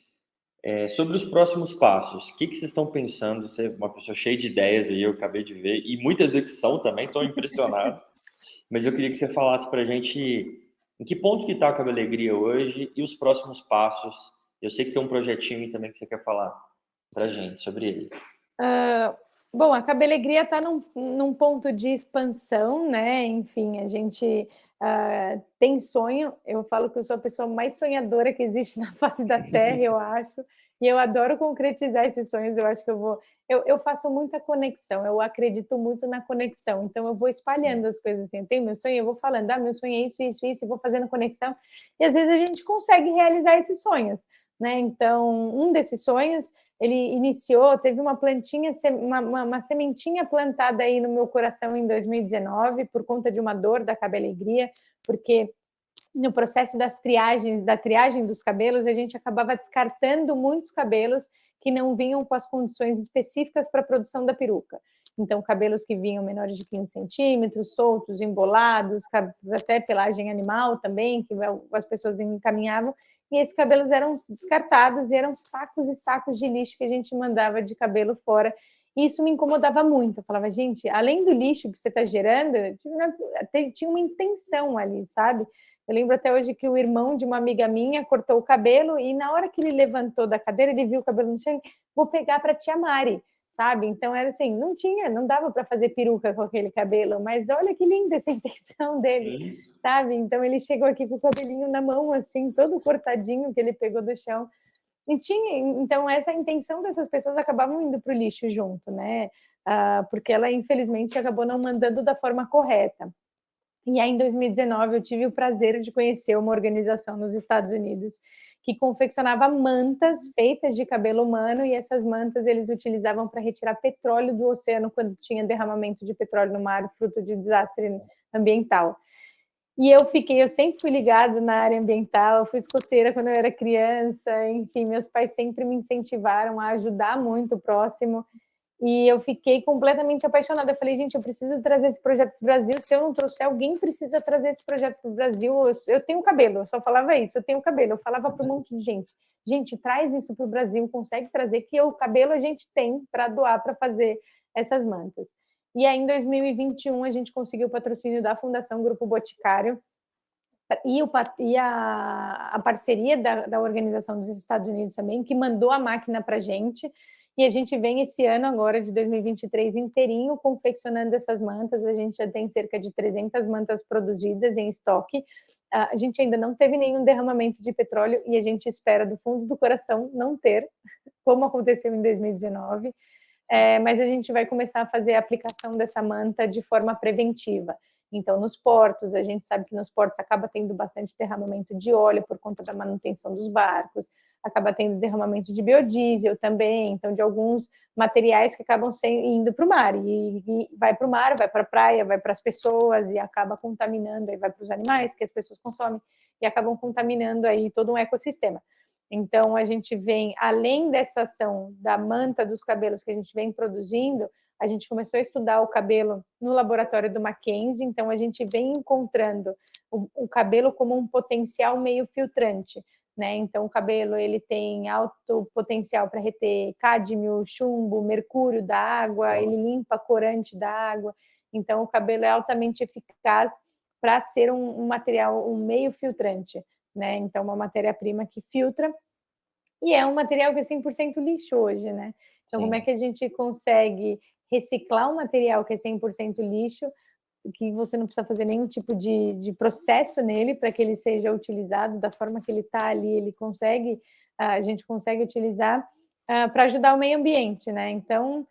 sobre os próximos passos. O que vocês estão pensando? Você é uma pessoa cheia de ideias aí, eu acabei de ver, e muita execução também, estou impressionado. Mas eu queria que você falasse para a gente em que ponto que está a Cabelegria hoje e os próximos passos. Eu sei que tem um projetinho também que você quer falar para a gente sobre ele. Bom, a Cabelegria está num ponto de expansão, né? Enfim, a gente tem sonho. Eu falo que eu sou a pessoa mais sonhadora que existe na face da Terra, eu acho. E eu adoro concretizar esses sonhos. Eu acho que eu faço muita conexão. Eu acredito muito na conexão. Então, eu vou espalhando as coisas assim. Eu tenho meu sonho, eu vou falando, meu sonho é isso, isso, isso, e vou fazendo conexão. E às vezes a gente consegue realizar esses sonhos, né? Então, um desses sonhos, ele iniciou, teve uma plantinha, uma sementinha plantada aí no meu coração em 2019, por conta de uma dor da Cabelegria, porque no processo da triagem dos cabelos, a gente acabava descartando muitos cabelos que não vinham com as condições específicas para a produção da peruca. Então, cabelos que vinham menores de 15 centímetros, soltos, embolados, até pelagem animal também, que as pessoas encaminhavam, e esses cabelos eram descartados e eram sacos e sacos de lixo que a gente mandava de cabelo fora. E isso me incomodava muito. Eu falava, gente, além do lixo que você está gerando, tinha uma intenção ali, sabe? Eu lembro até hoje que o irmão de uma amiga minha cortou o cabelo e na hora que ele levantou da cadeira, ele viu o cabelo no chão, vou pegar para tia Mari, sabe? Então era assim, não dava para fazer peruca com aquele cabelo, mas olha que linda essa intenção dele, sabe? Então ele chegou aqui com o cabelinho na mão, assim, todo cortadinho que ele pegou do chão. Então essa intenção dessas pessoas acabavam indo para o lixo junto, né? Porque ela infelizmente acabou não mandando da forma correta. E aí, em 2019, eu tive o prazer de conhecer uma organização nos Estados Unidos que confeccionava mantas feitas de cabelo humano, e essas mantas eles utilizavam para retirar petróleo do oceano quando tinha derramamento de petróleo no mar, fruto de desastre ambiental. E eu sempre fui ligada na área ambiental, eu fui escoteira quando eu era criança, enfim, meus pais sempre me incentivaram a ajudar muito o próximo, e eu fiquei completamente apaixonada. Eu falei, gente, eu preciso trazer esse projeto para o Brasil. Se eu não trouxer, alguém precisa trazer esse projeto para o Brasil. Eu tenho cabelo, eu só falava isso, eu tenho cabelo. Eu falava para um monte de gente, gente, traz isso para o Brasil, consegue trazer, que o cabelo a gente tem para doar, para fazer essas mantas. E aí, em 2021, a gente conseguiu o patrocínio da Fundação Grupo Boticário e a parceria da organização dos Estados Unidos também, que mandou a máquina para a gente. E a gente vem esse ano agora, de 2023, inteirinho confeccionando essas mantas. A gente já tem cerca de 300 mantas produzidas em estoque. A gente ainda não teve nenhum derramamento de petróleo e a gente espera do fundo do coração não ter, como aconteceu em 2019. Mas a gente vai começar a fazer a aplicação dessa manta de forma preventiva. Então, nos portos, a gente sabe que nos portos acaba tendo bastante derramamento de óleo por conta da manutenção dos barcos, acaba tendo derramamento de biodiesel também, então de alguns materiais que acabam indo para o mar, e vai para o mar, vai para a praia, vai para as pessoas e acaba contaminando, aí vai para os animais que as pessoas consomem e acabam contaminando aí todo um ecossistema. Então, a gente vem, além dessa ação da manta dos cabelos que a gente vem produzindo, a gente começou a estudar o cabelo no laboratório do Mackenzie, então a gente vem encontrando o cabelo como um potencial meio filtrante, né? Então, o cabelo ele tem alto potencial para reter cádmio, chumbo, mercúrio da água, ele limpa corante da água. Então, o cabelo é altamente eficaz para ser um material, um meio filtrante, né? Então, uma matéria-prima que filtra, e é um material que é 100% lixo hoje, né? Então, como é Sim. que a gente consegue reciclar um material que é 100% lixo, que você não precisa fazer nenhum tipo de processo nele para que ele seja utilizado da forma que ele está ali, a gente consegue utilizar para ajudar o meio ambiente, né? Então,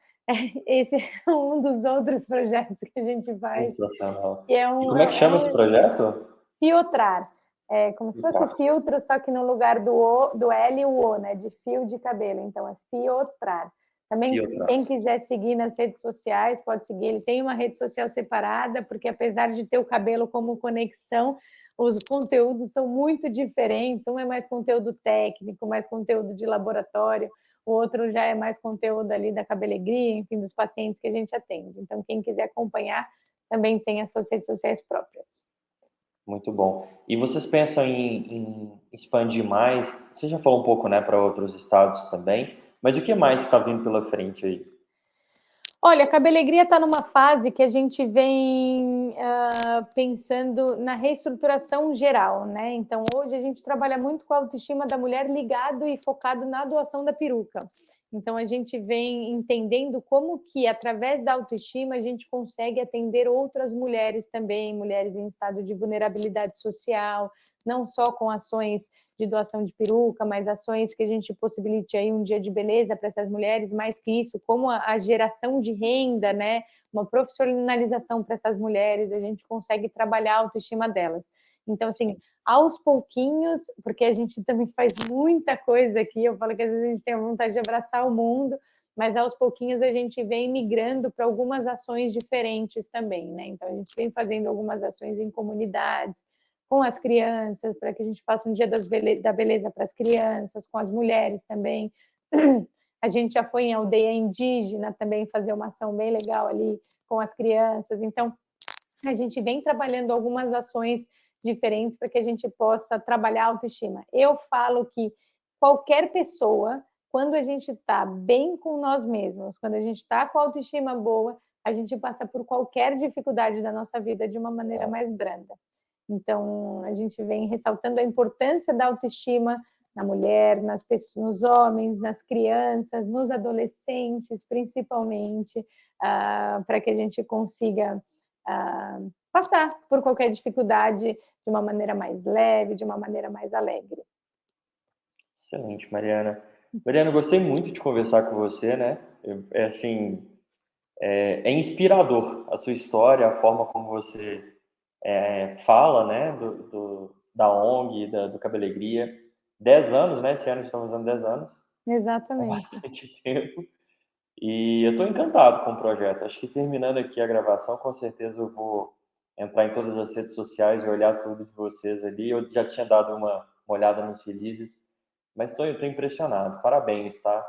esse é um dos outros projetos que a gente faz, Sensacional. que é E um, como é que é chama esse um projeto? fiotrar. É como se fosse Tá. filtro, só que no lugar do L o O, né? De fio de cabelo. Então, é fiotrar. Também, Fiotrar. quem quiser seguir nas redes sociais, pode seguir. Ele tem uma rede social separada, porque apesar de ter o cabelo como conexão, os conteúdos são muito diferentes. Um é mais conteúdo técnico, mais conteúdo de laboratório. O outro já é mais conteúdo ali da cabelegria, enfim, dos pacientes que a gente atende. Então, quem quiser acompanhar, também tem as suas redes sociais próprias. Muito bom. E vocês pensam em expandir mais? Você já falou um pouco, né, para outros estados também, mas o que mais está vindo pela frente aí? Olha, a cabelegria está numa fase que a gente vem pensando na reestruturação geral, né? Então, hoje a gente trabalha muito com a autoestima da mulher ligado e focado na doação da peruca. Então, a gente vem entendendo como que, através da autoestima, a gente consegue atender outras mulheres também, mulheres em estado de vulnerabilidade social, não só com ações de doação de peruca, mas ações que a gente possibilite aí um dia de beleza para essas mulheres, mais que isso, como a geração de renda, né? Uma profissionalização para essas mulheres, a gente consegue trabalhar a autoestima delas. Então, assim, aos pouquinhos, porque a gente também faz muita coisa aqui, eu falo que às vezes a gente tem a vontade de abraçar o mundo, mas aos pouquinhos a gente vem migrando para algumas ações diferentes também, né? Então, a gente vem fazendo algumas ações em comunidades, com as crianças, para que a gente faça um dia da beleza para as crianças, com as mulheres também. A gente já foi em aldeia indígena também fazer uma ação bem legal ali com as crianças. Então, a gente vem trabalhando algumas ações diferentes para que a gente possa trabalhar a autoestima. Eu falo que qualquer pessoa, quando a gente está bem com nós mesmos, quando a gente está com a autoestima boa, a gente passa por qualquer dificuldade da nossa vida de uma maneira mais branda. Então, a gente vem ressaltando a importância da autoestima na mulher, nas pessoas, nos homens, nas crianças, nos adolescentes, principalmente, para que a gente consiga passar por qualquer dificuldade de uma maneira mais leve, de uma maneira mais alegre. Excelente, Mariana. Mariana, eu gostei muito de conversar com você, né? É inspirador a sua história, a forma como você fala, né, da ONG, do Cabelegria. 10 anos, né? Esse ano estamos fazendo 10 anos. É Exatamente. bastante tempo. E eu estou encantado com o projeto. Acho que terminando aqui a gravação, com certeza eu vou entrar em todas as redes sociais e olhar tudo de vocês ali. Eu já tinha dado uma olhada nos releases, mas estou impressionado. Parabéns, tá?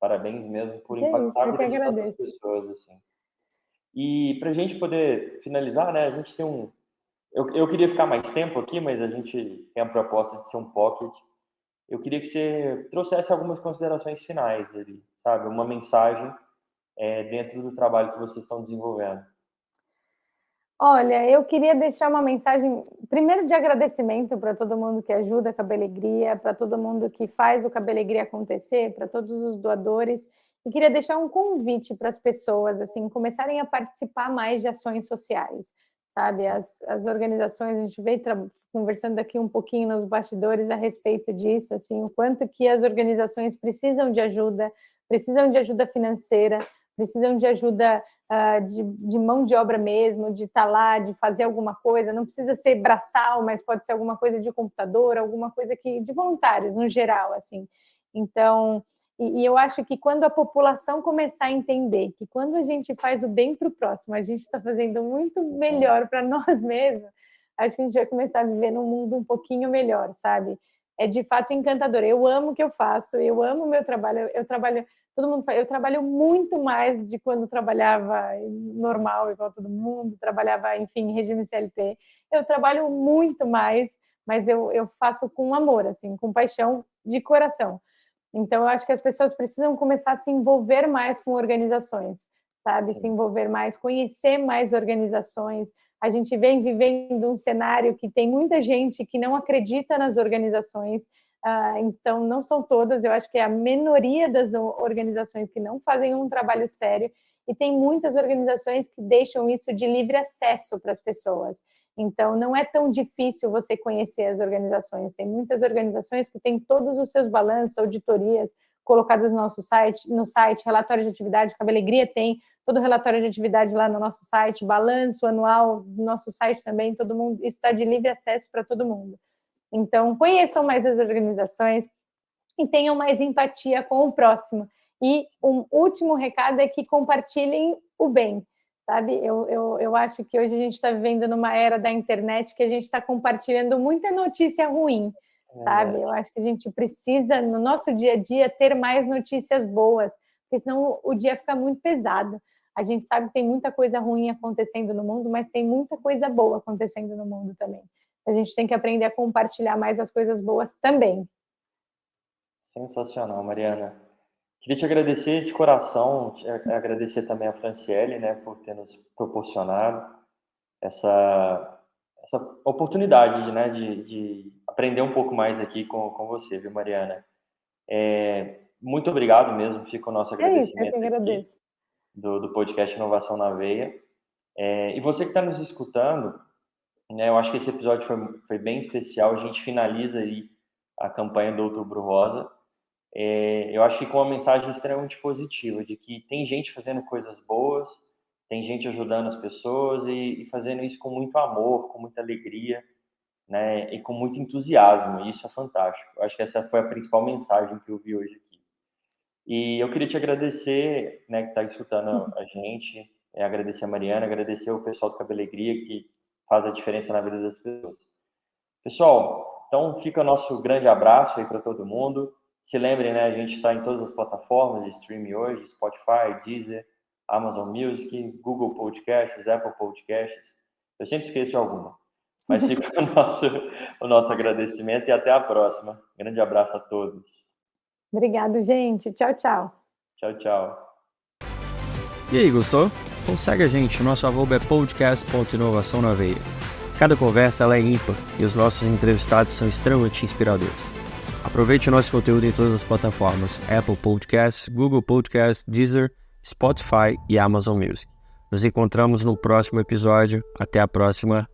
Parabéns mesmo por Que é isso, impactar a eu que vida de tantas agradeço. pessoas, assim. E para a gente poder finalizar, né? A gente tem um... Eu queria ficar mais tempo aqui, mas a gente tem a proposta de ser um pocket. Eu queria que você trouxesse algumas considerações finais ali, sabe? Uma mensagem dentro do trabalho que vocês estão desenvolvendo. Olha, eu queria deixar uma mensagem, primeiro de agradecimento para todo mundo que ajuda a Cabelegria, para todo mundo que faz o Cabelegria acontecer, para todos os doadores. E queria deixar um convite para as pessoas, assim, começarem a participar mais de ações sociais, sabe? As organizações, a gente veio conversando aqui um pouquinho nos bastidores a respeito disso, assim, o quanto que as organizações precisam de ajuda financeira, precisam de ajuda de mão de obra mesmo, de estar lá, de fazer alguma coisa, não precisa ser braçal, mas pode ser alguma coisa de computador, alguma coisa de voluntários, no geral, assim. Então, e eu acho que quando a população começar a entender que quando a gente faz o bem para o próximo, a gente está fazendo muito melhor para nós mesmos, acho que a gente vai começar a viver num mundo um pouquinho melhor, sabe? É de fato encantador. Eu amo o que eu faço, eu amo o meu trabalho, todo mundo fala, eu trabalho muito mais de quando trabalhava normal, igual todo mundo, trabalhava, enfim, em regime CLT. Eu trabalho muito mais, mas eu faço com amor, assim, com paixão de coração. Então, eu acho que as pessoas precisam começar a se envolver mais com organizações, sabe? Se envolver mais, conhecer mais organizações. A gente vem vivendo um cenário que tem muita gente que não acredita nas organizações, então não são todas, eu acho que é a minoria das organizações que não fazem um trabalho sério, e tem muitas organizações que deixam isso de livre acesso para as pessoas. Então, não é tão difícil você conhecer as organizações. Tem muitas organizações que têm todos os seus balanços, auditorias colocadas no nosso site, relatório de atividade, que a Alegria tem todo o relatório de atividade lá no nosso site, balanço anual do nosso site também, todo mundo, isso está de livre acesso para todo mundo. Então, conheçam mais as organizações e tenham mais empatia com o próximo. E um último recado é que compartilhem o bem, sabe? Eu acho que hoje a gente está vivendo numa era da internet que a gente está compartilhando muita notícia ruim, sabe? Eu acho que a gente precisa, no nosso dia a dia, ter mais notícias boas, porque senão o dia fica muito pesado. A gente sabe que tem muita coisa ruim acontecendo no mundo, mas tem muita coisa boa acontecendo no mundo também. A gente tem que aprender a compartilhar mais as coisas boas também. Sensacional, Mariana. Queria te agradecer de coração, agradecer também a Franciele, né, por ter nos proporcionado essa oportunidade, né, de aprender um pouco mais aqui com você, viu, Mariana? Muito obrigado mesmo, fica o nosso agradecimento aqui do podcast Inovação na Veia. E você que está nos escutando, né, eu acho que esse episódio foi bem especial, a gente finaliza aí a campanha do Outubro Rosa. Eu acho que com uma mensagem extremamente positiva, de que tem gente fazendo coisas boas, tem gente ajudando as pessoas e fazendo isso com muito amor, com muita alegria, né, e com muito entusiasmo, e isso é fantástico. Eu acho que essa foi a principal mensagem que eu vi hoje aqui. E eu queria te agradecer, né, que está escutando a gente, agradecer a Mariana, agradecer o pessoal do Cabelegria, que faz a diferença na vida das pessoas. Pessoal, então fica nosso grande abraço aí para todo mundo. Se lembrem, né, a gente está em todas as plataformas de streaming hoje, Spotify, Deezer, Amazon Music, Google Podcasts, Apple Podcasts. Eu sempre esqueço de alguma. Mas fica o nosso agradecimento e até a próxima. Grande abraço a todos. Obrigado, gente. Tchau, tchau. Tchau, tchau. E aí, gostou? Então segue a gente, o nosso arroba é podcast.inovação na veia. Cada conversa ela é ímpar e os nossos entrevistados são extremamente inspiradores. Aproveite o nosso conteúdo em todas as plataformas, Apple Podcasts, Google Podcasts, Deezer, Spotify e Amazon Music. Nos encontramos no próximo episódio. Até a próxima.